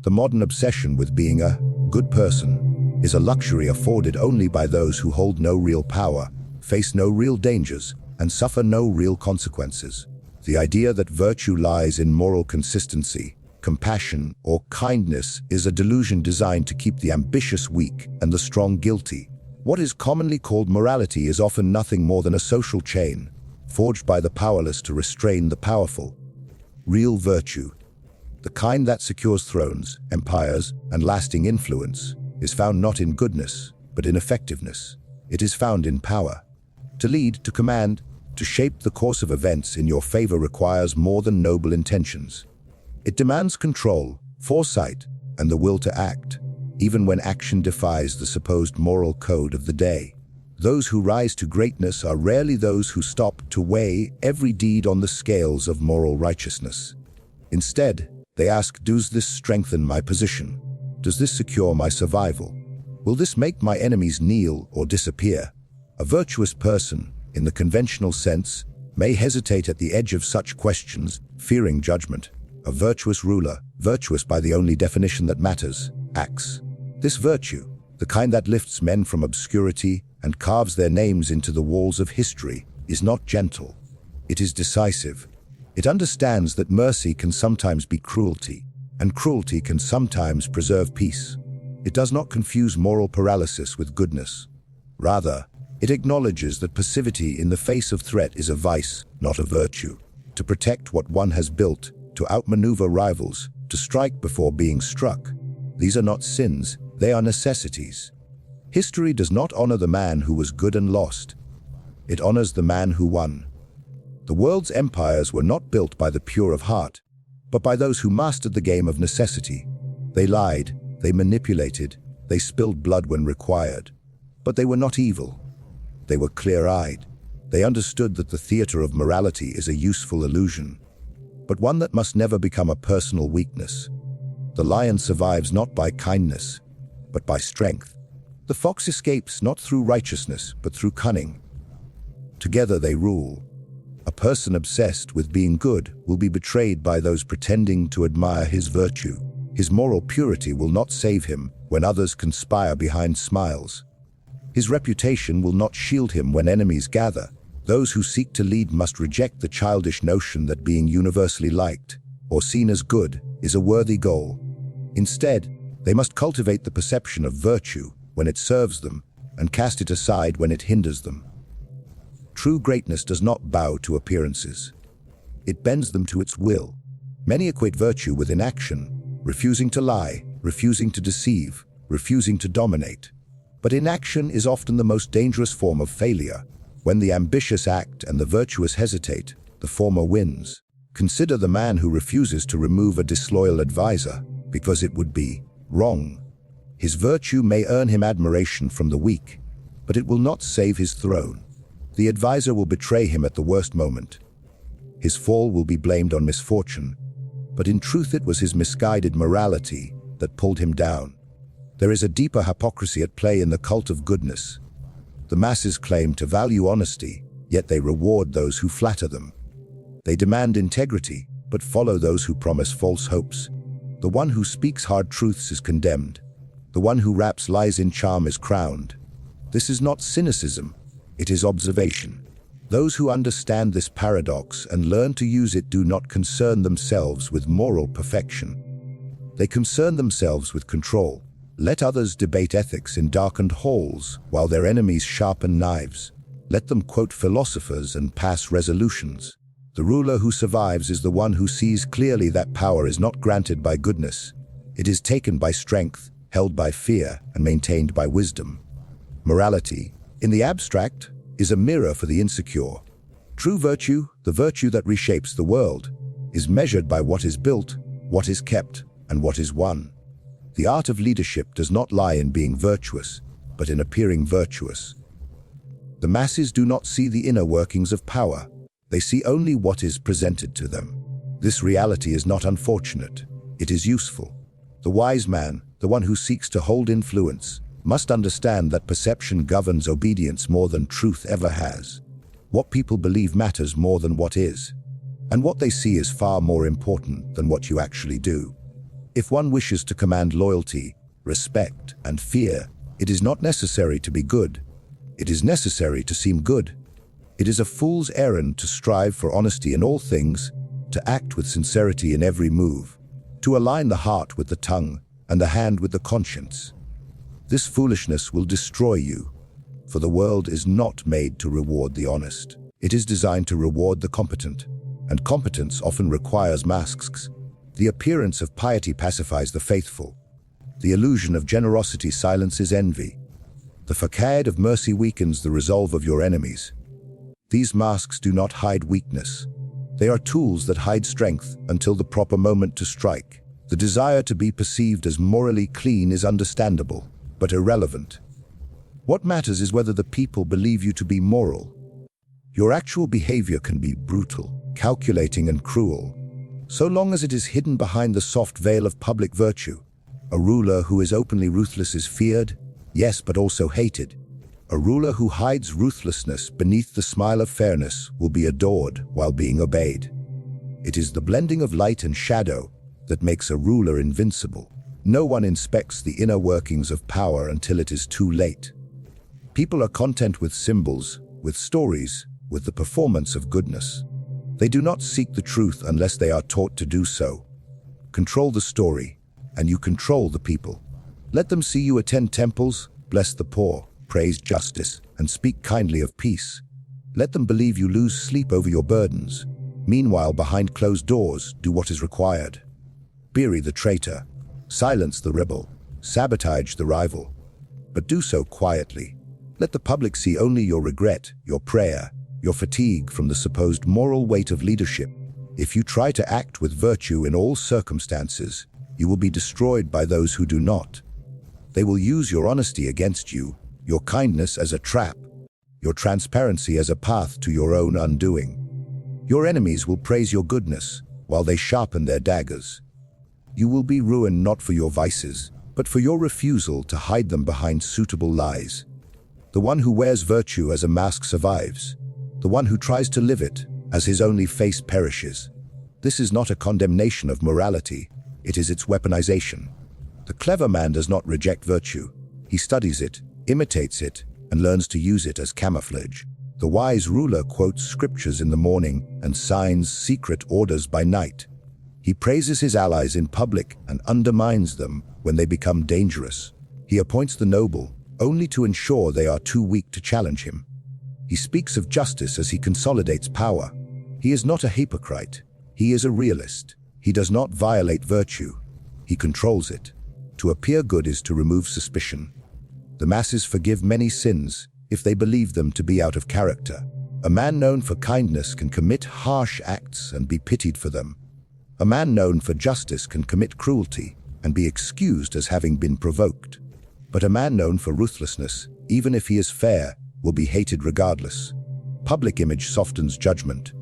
The modern obsession with being a good person is a luxury afforded only by those who hold no real power, face no real dangers, and suffer no real consequences. The idea that virtue lies in moral consistency, compassion, or kindness is a delusion designed to keep the ambitious weak and the strong guilty. What is commonly called morality is often nothing more than a social chain, forged by the powerless to restrain the powerful. Real virtue, the kind that secures thrones, empires, and lasting influence, is found not in goodness, but in effectiveness. It is found in power. To lead, to command, to shape the course of events in your favor requires more than noble intentions. It demands control, foresight, and the will to act, even when action defies the supposed moral code of the day. Those who rise to greatness are rarely those who stop to weigh every deed on the scales of moral righteousness. Instead, they ask, does this strengthen my position? Does this secure my survival? Will this make my enemies kneel or disappear? A virtuous person, in the conventional sense, may hesitate at the edge of such questions, fearing judgment. A virtuous ruler, virtuous by the only definition that matters, acts. This virtue, the kind that lifts men from obscurity and carves their names into the walls of history, is not gentle. It is decisive. It understands that mercy can sometimes be cruelty, and cruelty can sometimes preserve peace. It does not confuse moral paralysis with goodness. Rather, it acknowledges that passivity in the face of threat is a vice, not a virtue. To protect what one has built, to outmaneuver rivals, to strike before being struck. These are not sins, they are necessities. History does not honor the man who was good and lost. It honors the man who won. The world's empires were not built by the pure of heart, but by those who mastered the game of necessity. They lied, they manipulated, they spilled blood when required. But they were not evil. They were clear-eyed. They understood that the theater of morality is a useful illusion, but one that must never become a personal weakness. The lion survives not by kindness, but by strength. The fox escapes not through righteousness, but through cunning. Together they rule. A person obsessed with being good will be betrayed by those pretending to admire his virtue. His moral purity will not save him when others conspire behind smiles. His reputation will not shield him when enemies gather. Those who seek to lead must reject the childish notion that being universally liked or seen as good is a worthy goal. Instead, they must cultivate the perception of virtue when it serves them and cast it aside when it hinders them. True greatness does not bow to appearances. It bends them to its will. Many equate virtue with inaction, refusing to lie, refusing to deceive, refusing to dominate. But inaction is often the most dangerous form of failure. When the ambitious act and the virtuous hesitate, the former wins. Consider the man who refuses to remove a disloyal advisor because it would be wrong. His virtue may earn him admiration from the weak, but it will not save his throne. The advisor will betray him at the worst moment. His fall will be blamed on misfortune, but in truth it was his misguided morality that pulled him down. There is a deeper hypocrisy at play in the cult of goodness. The masses claim to value honesty, yet they reward those who flatter them. They demand integrity, but follow those who promise false hopes. The one who speaks hard truths is condemned. The one who wraps lies in charm is crowned. This is not cynicism, it is observation. Those who understand this paradox and learn to use it do not concern themselves with moral perfection. They concern themselves with control. Let others debate ethics in darkened halls while their enemies sharpen knives. Let them quote philosophers and pass resolutions. The ruler who survives is the one who sees clearly that power is not granted by goodness. It is taken by strength, held by fear, and maintained by wisdom. Morality, in the abstract, is a mirror for the insecure. True virtue, the virtue that reshapes the world, is measured by what is built, what is kept, and what is won. The art of leadership does not lie in being virtuous, but in appearing virtuous. The masses do not see the inner workings of power. They see only what is presented to them. This reality is not unfortunate. It is useful. The wise man, the one who seeks to hold influence, must understand that perception governs obedience more than truth ever has. What people believe matters more than what is, and what they see is far more important than what you actually do. If one wishes to command loyalty, respect, and fear, it is not necessary to be good. It is necessary to seem good. It is a fool's errand to strive for honesty in all things, to act with sincerity in every move, to align the heart with the tongue and the hand with the conscience. This foolishness will destroy you, for the world is not made to reward the honest. It is designed to reward the competent, and competence often requires masks. The appearance of piety pacifies the faithful. The illusion of generosity silences envy. The facade of mercy weakens the resolve of your enemies. These masks do not hide weakness. They are tools that hide strength until the proper moment to strike. The desire to be perceived as morally clean is understandable, but irrelevant. What matters is whether the people believe you to be moral. Your actual behavior can be brutal, calculating, and cruel, so long as it is hidden behind the soft veil of public virtue. A ruler who is openly ruthless is feared, yes, but also hated. A ruler who hides ruthlessness beneath the smile of fairness will be adored while being obeyed. It is the blending of light and shadow that makes a ruler invincible. No one inspects the inner workings of power until it is too late. People are content with symbols, with stories, with the performance of goodness. They do not seek the truth unless they are taught to do so. Control the story, and you control the people. Let them see you attend temples, bless the poor, praise justice, and speak kindly of peace. Let them believe you lose sleep over your burdens. Meanwhile, behind closed doors, do what is required. Bury the traitor, silence the rebel, sabotage the rival. But do so quietly. Let the public see only your regret, your prayer, your fatigue from the supposed moral weight of leadership. If you try to act with virtue in all circumstances, you will be destroyed by those who do not. They will use your honesty against you, your kindness as a trap, your transparency as a path to your own undoing. Your enemies will praise your goodness while they sharpen their daggers. You will be ruined not for your vices, but for your refusal to hide them behind suitable lies. The one who wears virtue as a mask survives. The one who tries to live it as his only face perishes. This is not a condemnation of morality, it is its weaponization. The clever man does not reject virtue. He studies it, imitates it, and learns to use it as camouflage. The wise ruler quotes scriptures in the morning and signs secret orders by night. He praises his allies in public and undermines them when they become dangerous. He appoints the noble only to ensure they are too weak to challenge him. He speaks of justice as he consolidates power. He is not a hypocrite. He is a realist. He does not violate virtue. He controls it. To appear good is to remove suspicion. The masses forgive many sins if they believe them to be out of character. A man known for kindness can commit harsh acts and be pitied for them. A man known for justice can commit cruelty and be excused as having been provoked. But a man known for ruthlessness, even if he is fair, will be hated regardless. Public image softens judgment.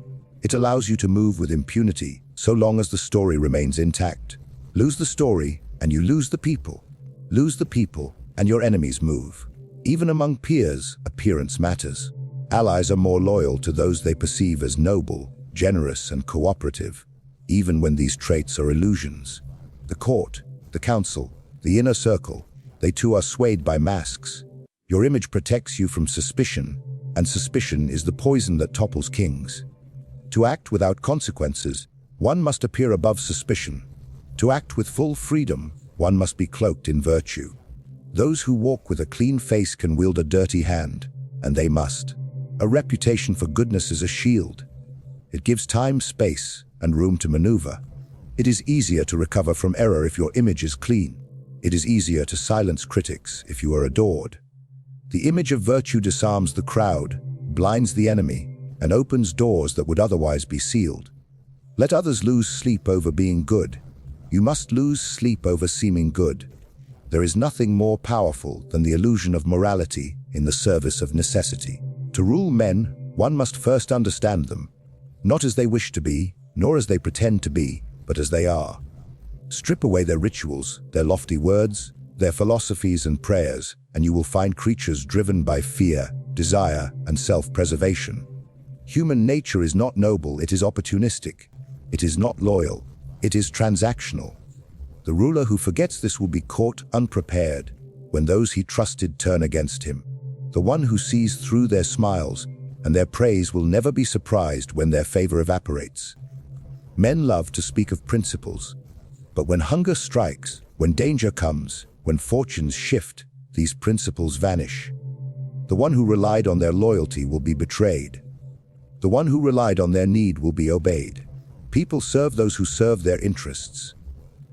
It allows you to move with impunity so long as the story remains intact. Lose the story and you lose the people. Lose the people and your enemies move. Even among peers, appearance matters. Allies are more loyal to those they perceive as noble, generous, and cooperative, even when these traits are illusions. The court, the council, the inner circle, they too are swayed by masks. Your image protects you from suspicion, and suspicion is the poison that topples kings. To act without consequences, one must appear above suspicion. To act with full freedom, one must be cloaked in virtue. Those who walk with a clean face can wield a dirty hand, and they must. A reputation for goodness is a shield. It gives time, space, and room to maneuver. It is easier to recover from error if your image is clean. It is easier to silence critics if you are adored. The image of virtue disarms the crowd, blinds the enemy, and opens doors that would otherwise be sealed. Let others lose sleep over being good. You must lose sleep over seeming good. There is nothing more powerful than the illusion of morality in the service of necessity. To rule men, one must first understand them, not as they wish to be, nor as they pretend to be, but as they are. Strip away their rituals, their lofty words, their philosophies and prayers, and you will find creatures driven by fear, desire, and self-preservation. Human nature is not noble, it is opportunistic. It is not loyal, it is transactional. The ruler who forgets this will be caught unprepared when those he trusted turn against him. The one who sees through their smiles and their praise will never be surprised when their favor evaporates. Men love to speak of principles, but when hunger strikes, when danger comes, when fortunes shift, these principles vanish. The one who relied on their loyalty will be betrayed. The one who relied on their need will be obeyed. People serve those who serve their interests.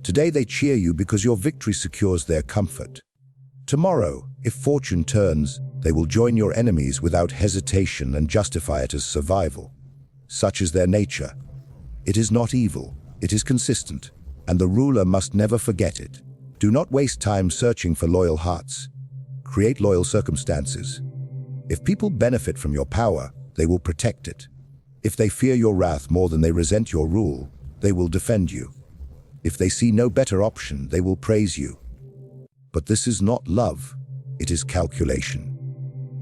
Today they cheer you because your victory secures their comfort. Tomorrow, if fortune turns, they will join your enemies without hesitation and justify it as survival. Such is their nature. It is not evil, it is consistent, and the ruler must never forget it. Do not waste time searching for loyal hearts. Create loyal circumstances. If people benefit from your power, they will protect it. If they fear your wrath more than they resent your rule, they will defend you. If they see no better option, they will praise you. But this is not love, it is calculation.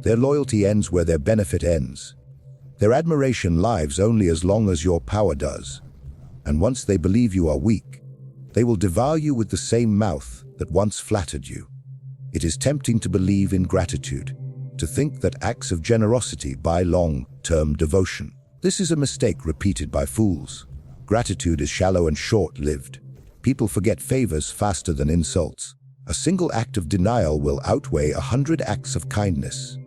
Their loyalty ends where their benefit ends. Their admiration lives only as long as your power does. And once they believe you are weak, they will devour you with the same mouth that once flattered you. It is tempting to believe in gratitude, to think that acts of generosity buy long-term devotion. This is a mistake repeated by fools. Gratitude is shallow and short-lived. People forget favors faster than insults. A single act of denial will outweigh 100 acts of kindness.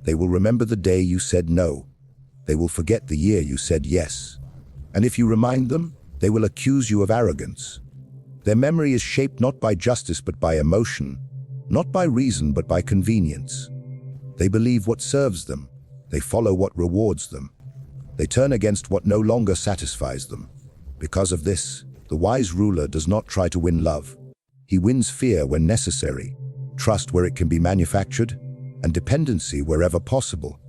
They will remember the day you said no. They will forget the year you said yes. And if you remind them, they will accuse you of arrogance. Their memory is shaped not by justice but by emotion, not by reason but by convenience. They believe what serves them. They follow what rewards them. They turn against what no longer satisfies them. Because of this, the wise ruler does not try to win love. He wins fear when necessary, trust where it can be manufactured, and dependency wherever possible.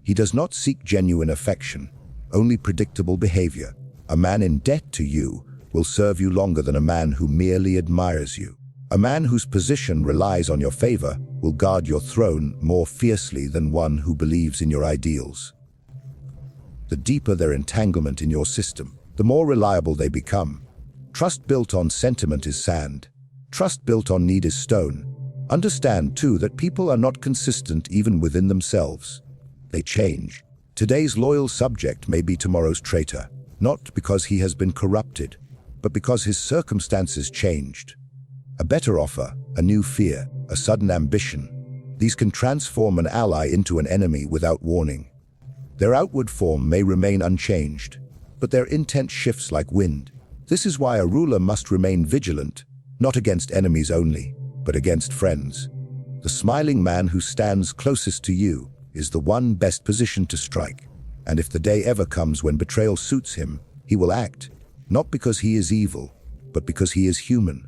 He does not seek genuine affection, only predictable behavior. A man in debt to you will serve you longer than a man who merely admires you. A man whose position relies on your favor will guard your throne more fiercely than one who believes in your ideals. The deeper their entanglement in your system, the more reliable they become. Trust built on sentiment is sand. Trust built on need is stone. Understand, too, that people are not consistent even within themselves. They change. Today's loyal subject may be tomorrow's traitor, not because he has been corrupted, but because his circumstances changed. A better offer, a new fear, a sudden ambition. These can transform an ally into an enemy without warning. Their outward form may remain unchanged, but their intent shifts like wind. This is why a ruler must remain vigilant, not against enemies only, but against friends. The smiling man who stands closest to you is the one best positioned to strike. And if the day ever comes when betrayal suits him, he will act, not because he is evil, but because he is human.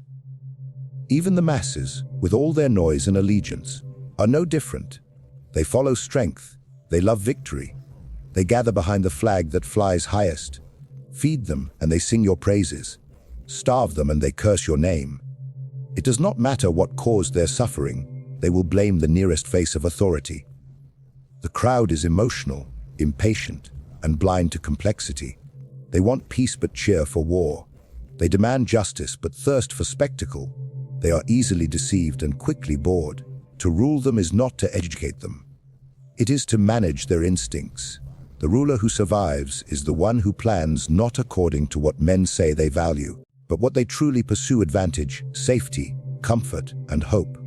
Even the masses, with all their noise and allegiance, are no different. They follow strength, they love victory. They gather behind the flag that flies highest. Feed them and they sing your praises. Starve them and they curse your name. It does not matter what caused their suffering, they will blame the nearest face of authority. The crowd is emotional, impatient, and blind to complexity. They want peace but cheer for war. They demand justice but thirst for spectacle. They are easily deceived and quickly bored. To rule them is not to educate them. It is to manage their instincts. The ruler who survives is the one who plans not according to what men say they value, but what they truly pursue: advantage, safety, comfort, and hope.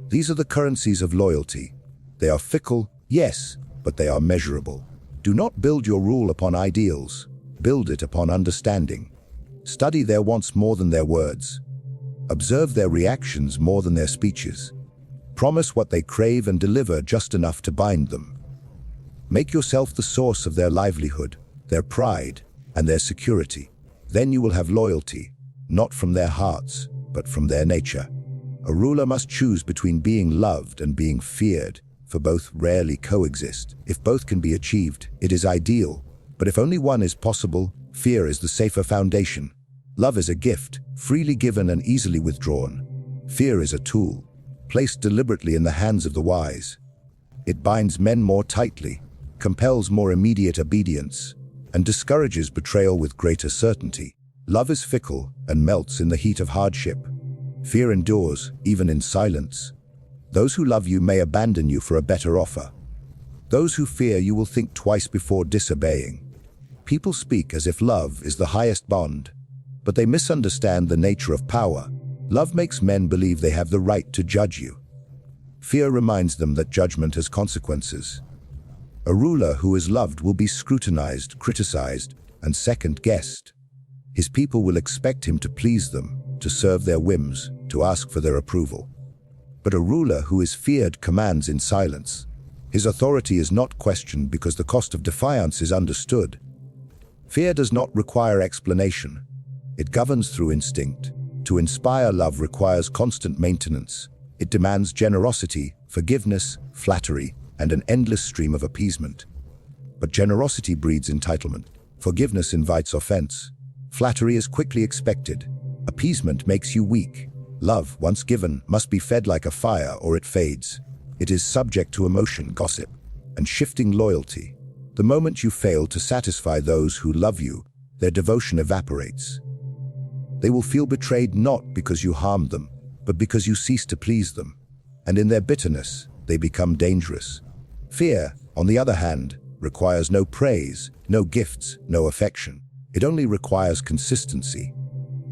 These are the currencies of loyalty. They are fickle, yes, but they are measurable. Do not build your rule upon ideals. Build it upon understanding. Study their wants more than their words. Observe their reactions more than their speeches. Promise what they crave and deliver just enough to bind them. Make yourself the source of their livelihood, their pride, and their security. Then you will have loyalty, not from their hearts, but from their nature. A ruler must choose between being loved and being feared, for both rarely coexist. If both can be achieved, it is ideal. But if only one is possible, fear is the safer foundation. Love is a gift, freely given and easily withdrawn. Fear is a tool, placed deliberately in the hands of the wise. It binds men more tightly, compels more immediate obedience, and discourages betrayal with greater certainty. Love is fickle and melts in the heat of hardship. Fear endures, even in silence. Those who love you may abandon you for a better offer. Those who fear you will think twice before disobeying. People speak as if love is the highest bond, but they misunderstand the nature of power. Love makes men believe they have the right to judge you. Fear reminds them that judgment has consequences. A ruler who is loved will be scrutinized, criticized, and second-guessed. His people will expect him to please them, to serve their whims, to ask for their approval. But a ruler who is feared commands in silence. His authority is not questioned because the cost of defiance is understood. Fear does not require explanation. It governs through instinct. To inspire love requires constant maintenance. It demands generosity, forgiveness, flattery, and an endless stream of appeasement. But generosity breeds entitlement. Forgiveness invites offense. Flattery is quickly expected. Appeasement makes you weak. Love, once given, must be fed like a fire or it fades. It is subject to emotion, gossip, and shifting loyalty. The moment you fail to satisfy those who love you, their devotion evaporates. They will feel betrayed not because you harmed them, but because you cease to please them. And in their bitterness, they become dangerous. Fear, on the other hand, requires no praise, no gifts, no affection. It only requires consistency.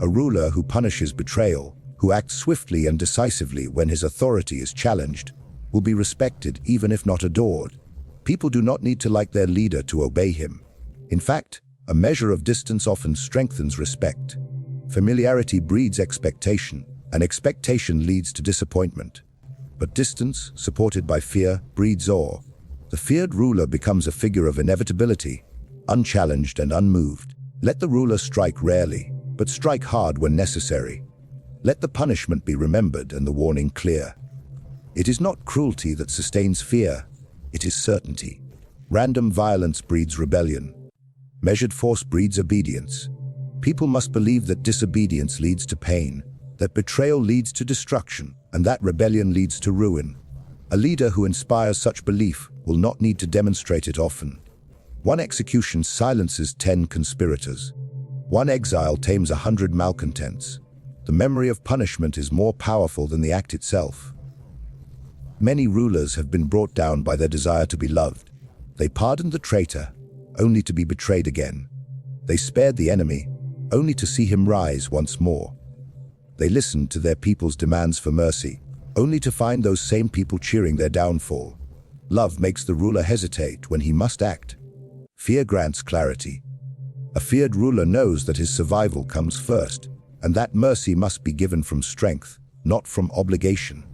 A ruler who punishes betrayal, who acts swiftly and decisively when his authority is challenged, will be respected even if not adored. People do not need to like their leader to obey him. In fact, a measure of distance often strengthens respect. Familiarity breeds expectation, and expectation leads to disappointment. But distance, supported by fear, breeds awe. The feared ruler becomes a figure of inevitability, unchallenged and unmoved. Let the ruler strike rarely, but strike hard when necessary. Let the punishment be remembered and the warning clear. It is not cruelty that sustains fear, it is certainty. Random violence breeds rebellion. Measured force breeds obedience. People must believe that disobedience leads to pain, that betrayal leads to destruction, and that rebellion leads to ruin. A leader who inspires such belief will not need to demonstrate it often. One execution silences 10 conspirators. One exile tames 100 malcontents. The memory of punishment is more powerful than the act itself. Many rulers have been brought down by their desire to be loved. They pardoned the traitor, only to be betrayed again. They spared the enemy, only to see him rise once more. They listened to their people's demands for mercy, only to find those same people cheering their downfall. Love makes the ruler hesitate when he must act. Fear grants clarity. A feared ruler knows that his survival comes first, and that mercy must be given from strength, not from obligation.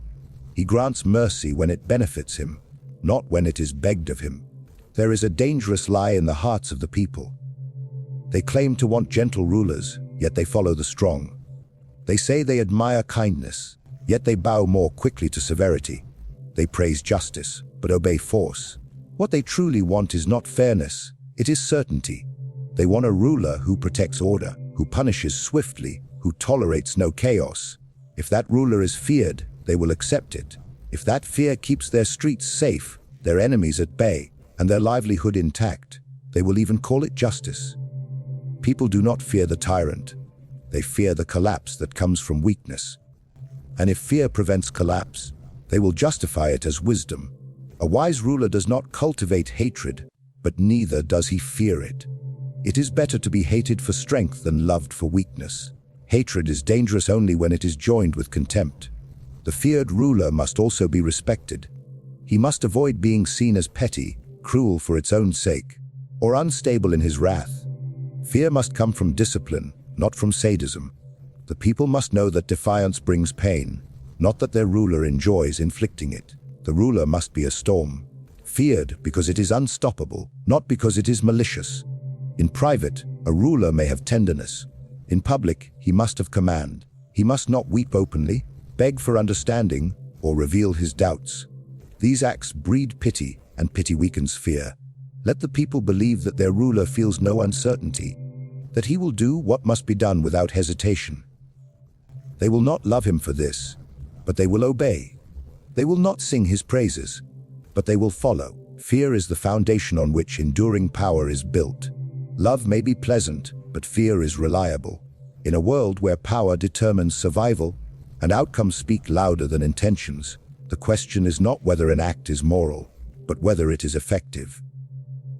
He grants mercy when it benefits him, not when it is begged of him. There is a dangerous lie in the hearts of the people. They claim to want gentle rulers, yet they follow the strong. They say they admire kindness, yet they bow more quickly to severity. They praise justice, but obey force. What they truly want is not fairness, it is certainty. They want a ruler who protects order, who punishes swiftly, who tolerates no chaos. If that ruler is feared, they will accept it. If that fear keeps their streets safe, their enemies at bay, and their livelihood intact, they will even call it justice. People do not fear the tyrant. They fear the collapse that comes from weakness. And if fear prevents collapse, they will justify it as wisdom. A wise ruler does not cultivate hatred, but neither does he fear it. It is better to be hated for strength than loved for weakness. Hatred is dangerous only when it is joined with contempt. The feared ruler must also be respected. He must avoid being seen as petty, cruel for its own sake, or unstable in his wrath. Fear must come from discipline, not from sadism. The people must know that defiance brings pain, not that their ruler enjoys inflicting it. The ruler must be a storm, feared because it is unstoppable, not because it is malicious. In private, a ruler may have tenderness. In public, he must have command. He must not weep openly, beg for understanding, or reveal his doubts. These acts breed pity, and pity weakens fear. Let the people believe that their ruler feels no uncertainty, that he will do what must be done without hesitation. They will not love him for this, but they will obey. They will not sing his praises, but they will follow. Fear is the foundation on which enduring power is built. Love may be pleasant, but fear is reliable. In a world where power determines survival and outcomes speak louder than intentions, the question is not whether an act is moral, but whether it is effective.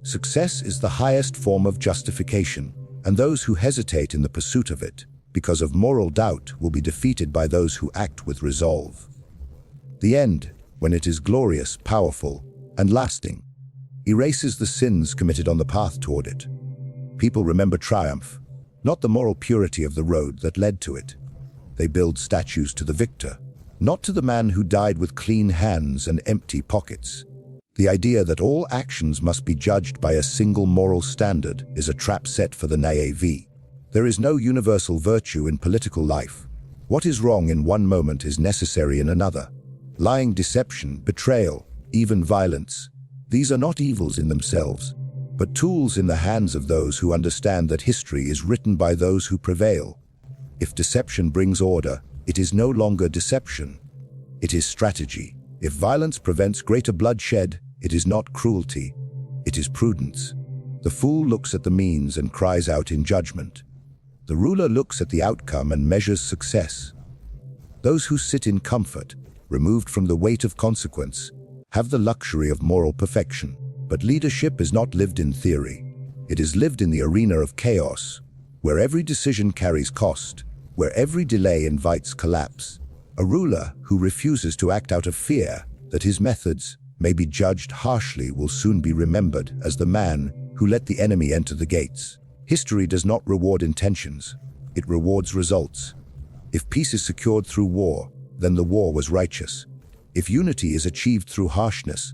Success is the highest form of justification, and those who hesitate in the pursuit of it, because of moral doubt, will be defeated by those who act with resolve. The end, when it is glorious, powerful, and lasting, erases the sins committed on the path toward it. People remember triumph, not the moral purity of the road that led to it. They build statues to the victor, not to the man who died with clean hands and empty pockets. The idea that all actions must be judged by a single moral standard is a trap set for the naive. There is no universal virtue in political life. What is wrong in one moment is necessary in another. Lying, deception, betrayal, even violence. These are not evils in themselves, but tools in the hands of those who understand that history is written by those who prevail. If deception brings order, it is no longer deception. It is strategy. If violence prevents greater bloodshed, it is not cruelty. It is prudence. The fool looks at the means and cries out in judgment. The ruler looks at the outcome and measures success. Those who sit in comfort, removed from the weight of consequence, have the luxury of moral perfection. But leadership is not lived in theory. It is lived in the arena of chaos, where every decision carries cost, where every delay invites collapse. A ruler who refuses to act out of fear that his methods may be judged harshly will soon be remembered as the man who let the enemy enter the gates. History does not reward intentions, it rewards results. If peace is secured through war, then the war was righteous. If unity is achieved through harshness,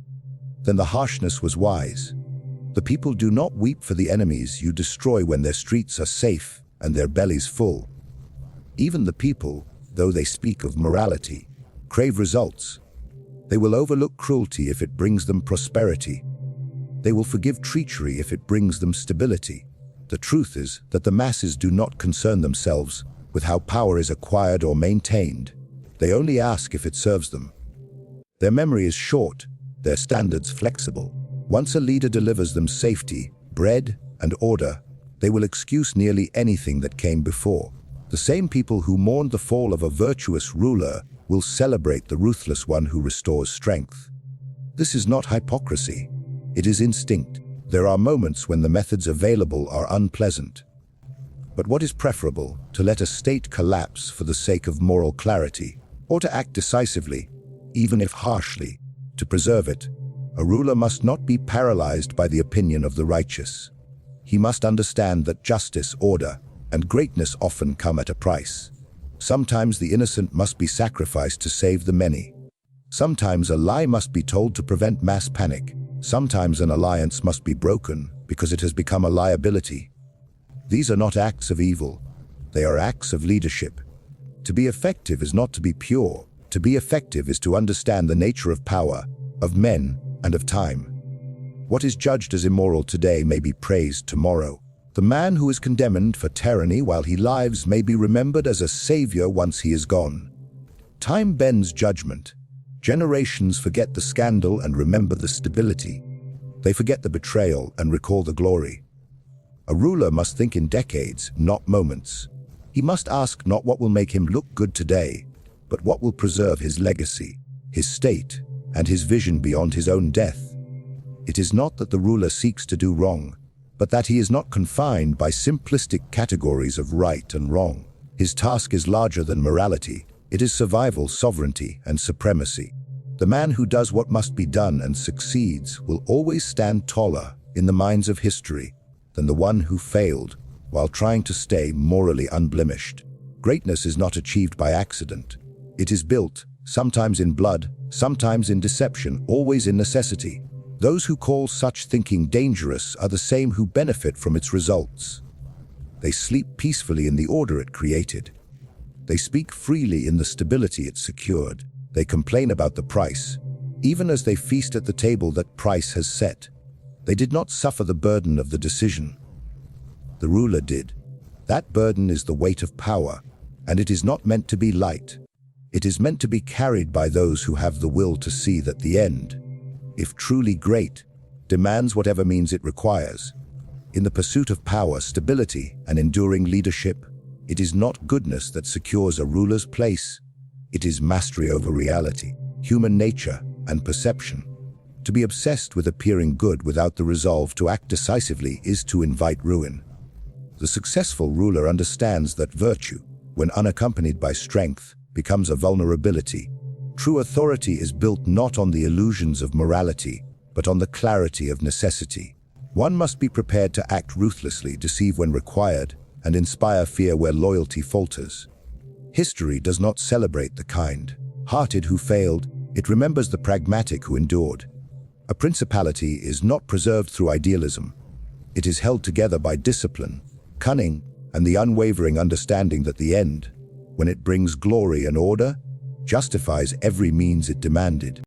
then the harshness was wise. The people do not weep for the enemies you destroy when their streets are safe and their bellies full. Even the people, though they speak of morality, crave results. They will overlook cruelty if it brings them prosperity. They will forgive treachery if it brings them stability. The truth is that the masses do not concern themselves with how power is acquired or maintained. They only ask if it serves them. Their memory is short, their standards flexible. Once a leader delivers them safety, bread, and order, they will excuse nearly anything that came before. The same people who mourned the fall of a virtuous ruler will celebrate the ruthless one who restores strength. This is not hypocrisy. It is instinct. There are moments when the methods available are unpleasant. But what is preferable, to let a state collapse for the sake of moral clarity, or to act decisively, even if harshly, to preserve it? A ruler must not be paralyzed by the opinion of the righteous. He must understand that justice, order, and greatness often come at a price. Sometimes the innocent must be sacrificed to save the many. Sometimes a lie must be told to prevent mass panic. Sometimes an alliance must be broken because it has become a liability. These are not acts of evil. They are acts of leadership. To be effective is not to be pure. To be effective is to understand the nature of power, of men, and of time. What is judged as immoral today may be praised tomorrow. The man who is condemned for tyranny while he lives may be remembered as a savior once he is gone. Time bends judgment. Generations forget the scandal and remember the stability. They forget the betrayal and recall the glory. A ruler must think in decades, not moments. He must ask not what will make him look good today, but what will preserve his legacy, his state, and his vision beyond his own death. It is not that the ruler seeks to do wrong, but that he is not confined by simplistic categories of right and wrong. His task is larger than morality. It is survival, sovereignty, and supremacy. The man who does what must be done and succeeds will always stand taller in the minds of history than the one who failed while trying to stay morally unblemished. Greatness is not achieved by accident. It is built, sometimes in blood, sometimes in deception, always in necessity. Those who call such thinking dangerous are the same who benefit from its results. They sleep peacefully in the order it created. They speak freely in the stability it secured. They complain about the price, even as they feast at the table that price has set. They did not suffer the burden of the decision. The ruler did. That burden is the weight of power, and it is not meant to be light. It is meant to be carried by those who have the will to see that the end, if truly great, demands whatever means it requires. In the pursuit of power, stability, and enduring leadership, It is not goodness that secures a ruler's place. It is mastery over reality, human nature, and perception. To be obsessed with appearing good without the resolve to act decisively is to invite ruin. The successful ruler understands that virtue, when unaccompanied by strength, becomes a vulnerability. True authority is built not on the illusions of morality, but on the clarity of necessity. One must be prepared to act ruthlessly, deceive when required, and inspire fear where loyalty falters. History does not celebrate the kind-hearted who failed, it remembers the pragmatic who endured. A principality is not preserved through idealism. It is held together by discipline, cunning, and the unwavering understanding that the end, when it brings glory and order, justifies every means it demanded.